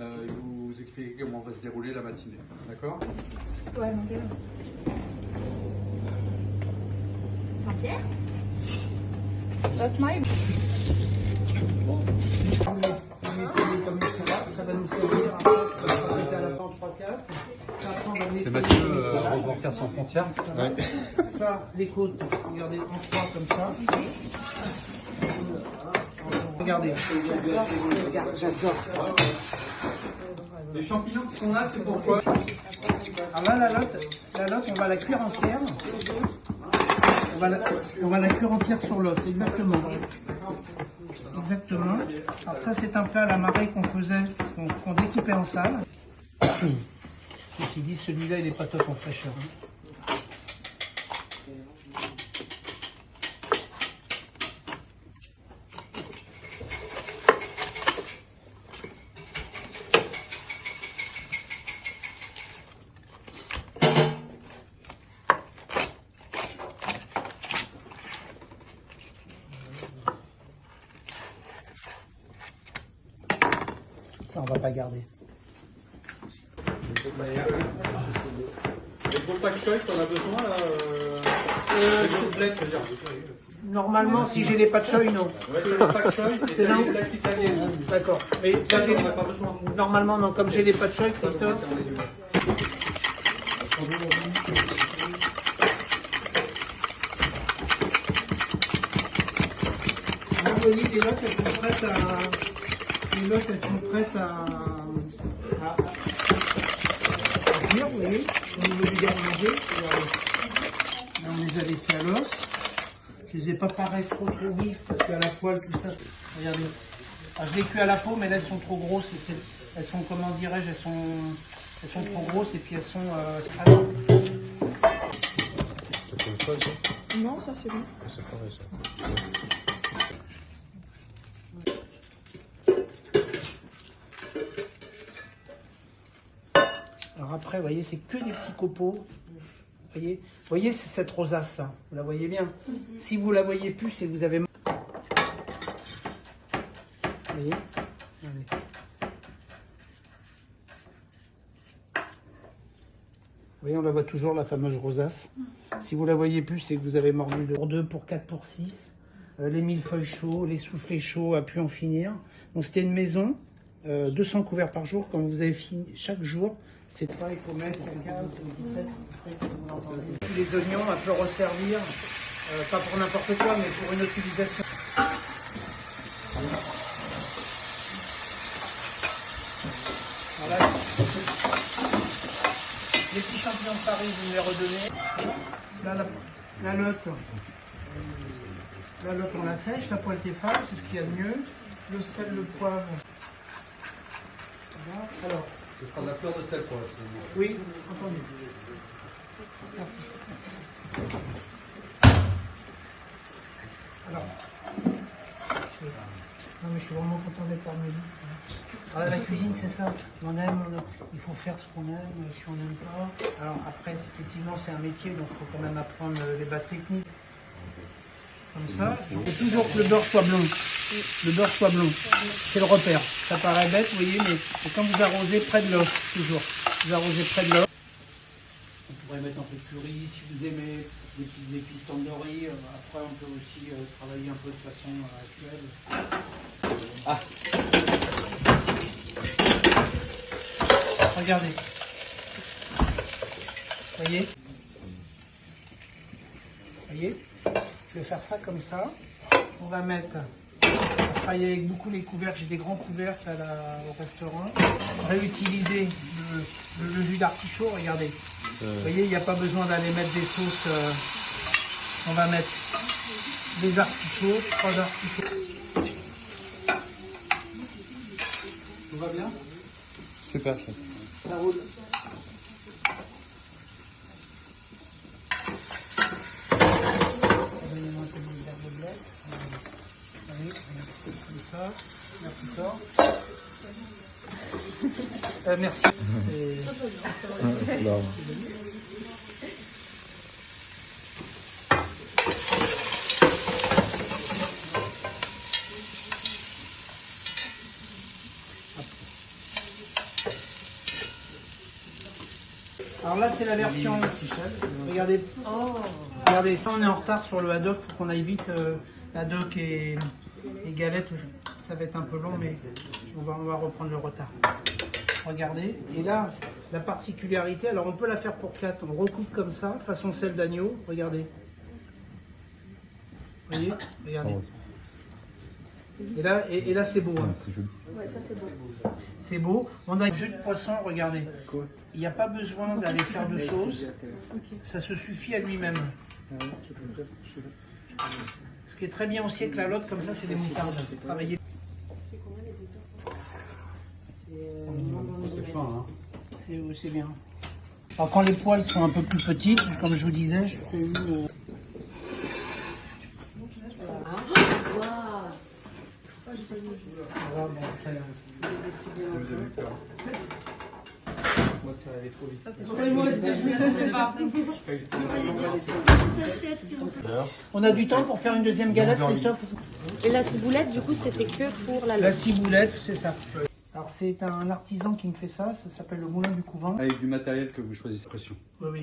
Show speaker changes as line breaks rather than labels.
et vous expliquer comment va se dérouler la matinée. D'accord?
Ouais, mon Dieu. Jean-Pierre? Smile.
Ça va nous servir après, à la fin 3-4.
C'est Mathieu, reporter sans frontières.
Ouais. Ça, les côtes, regardez, en 3 comme ça. Regardez. J'adore ça.
Les champignons qui sont là, c'est pourquoi?
Alors là, la lotte, on va la cuire entière. On va la cuire entière sur l'os, exactement. Exactement. Alors ça, c'est un plat à la marée qu'on faisait, qu'on découpait en salle. Ceci dit, celui-là, il n'est pas top en fraîcheur. Ça, on va pas garder.
Les gros pak choy qu'on a besoin là, les grosses blettes, c'est-à-dire.
Normalement, si j'ai les pak choy, non.
C'est le pak choy et
C'est
t'as
là.
les blettes italiennes.
D'accord. Mais
Ça,
là,
j'en aurais pas besoin.
normalement, non. Comme j'ai les pak choy, Christophe. Vous voyez, les lottes, elles sont prêtes à... Les lottes, elles sont prêtes à cuire, vous voyez, au niveau du garde-manger. Là, on les a laissés à l'os. Je les ai pas parés trop vifs parce qu'à la poêle, tout ça, regardez. Ah, je les cuis à la peau, mais là, elles sont trop grosses. Et elles sont, comment dirais-je, elles sont trop grosses et puis elles sont...
Non, ça c'est bon.
C'est pareil ça.
Alors après, vous voyez, c'est que des petits copeaux. Vous voyez c'est cette rosace là. Vous la voyez bien. Si vous la voyez plus, c'est que vous avez... Vous voyez? Regardez. Vous voyez, on la voit toujours, la fameuse rosace. Si vous la voyez plus, c'est que vous avez mordu pour 2, pour 4, pour 6. Les millefeuilles chauds, les soufflés chauds, à pu en finir. Donc c'était une maison, 200 couverts par jour. Quand vous avez fini chaque jour, c'est pas, il faut mettre la case, c'est vous faites, vous l'entendez. Puis les oignons, on peut resservir, pas pour n'importe quoi, mais pour une utilisation. Voilà. Les petits champignons de Paris, vous me les redonnez. Là, la lotte, on la sèche, la poêle Tefal, c'est ce qu'il y a de mieux. Le sel, le poivre. Voilà. Alors,
Ce sera de la fleur de sel quoi.
oui, entendu. Merci. Alors, non mais je suis vraiment content d'être parmi vous. Voilà, la cuisine c'est ça, on aime, il faut faire ce qu'on aime, si on n'aime pas. Alors après, effectivement c'est un métier, donc il faut quand même apprendre les bases techniques. Comme ça, il faut toujours que le beurre soit blond. Le beurre soit blond. C'est le repère. Ça paraît bête, vous voyez, mais quand vous arrosez près de l'os, toujours. Vous arrosez près de l'os. On pourrait mettre un peu de curry si vous aimez, des petites épices tandoori. Après, on peut aussi travailler un peu de façon actuelle. Regardez. Voyez? Voyez? Je vais faire ça comme ça. On va mettre, je travaille avec beaucoup les couvercles, j'ai des grands couvercles au restaurant. Réutiliser le jus d'artichaut, regardez. Vous voyez, il n'y a pas besoin d'aller mettre des sauces. On va mettre des artichauts, 3 artichauts. Tout va bien?
Super chef.
Ça roule. Donnez-moi un peu de verre de blé. Allez, comme ça. Merci fort. Merci.
Non.
Alors là, c'est la version. Regardez. Regardez, ça, on est en retard sur le haddock. Il faut qu'on aille vite. Haddock et galette, ça va être un peu long, mais on va reprendre le retard. Regardez. Et là, la particularité, alors on peut la faire pour 4. On recoupe comme ça, façon celle d'agneau. Regardez. Vous voyez? Regardez. Et là c'est beau. Hein.
C'est joli.
C'est beau. On a un jus de poisson, regardez. Il n'y a pas besoin d'aller faire de sauce. Ça se suffit à lui-même. Ce qui est très bien aussi avec la lotte, comme ça, c'est des moutardes. Travailler.
C'est fin, hein.
C'est bien. Alors quand les poils sont un peu plus petites, comme je vous disais, je fais une... Voilà, bon, après,
Vous avez eu peur. Moi, ça allait trop vite.
Moi aussi, je ne m'attendais pas. Petite assiette, s'il vous plaît.
on a du temps pour faire une deuxième galette, Christophe?
Et la ciboulette, du coup, c'était que pour la
La
lotte.
ciboulette, c'est ça. Alors c'est un artisan qui me fait ça, ça s'appelle le Moulin du Couvent.
Avec du matériel que vous choisissez. Pression.
Oui, oui.